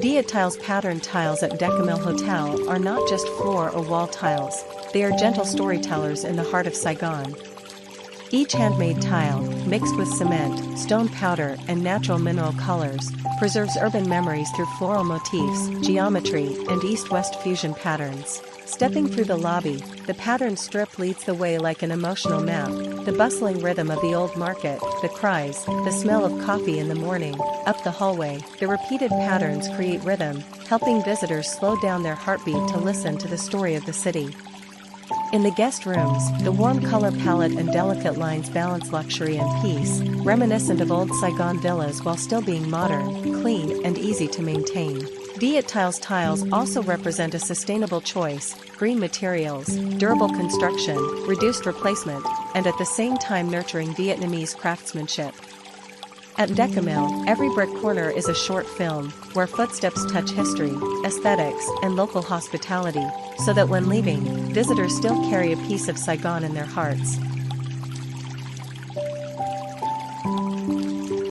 Viet Tiles pattern tiles at Mdecamille Hotel are not just floor or wall tiles, they are gentle storytellers in the heart of Saigon. Each handmade tile, mixed with cement, stone powder, and natural mineral colors, preserves urban memories through floral motifs, geometry, and east-west fusion patterns. Stepping through the lobby, the pattern strip leads the way like an emotional map, the bustling rhythm of the old market, the cries, the smell of coffee in the morning. Up the hallway, the repeated patterns create rhythm, helping visitors slow down their heartbeat to listen to the story of the city. In the guest rooms, the warm color palette and delicate lines balance luxury and peace, reminiscent of old Saigon villas while still being modern, clean, and easy to maintain. Viet Tiles tiles also represent a sustainable choice: green materials, durable construction, reduced replacement, and at the same time nurturing Vietnamese craftsmanship. At Mdecamille, every brick corner is a short film, where footsteps touch history, aesthetics, and local hospitality, so that when leaving, visitors still carry a piece of Saigon in their hearts.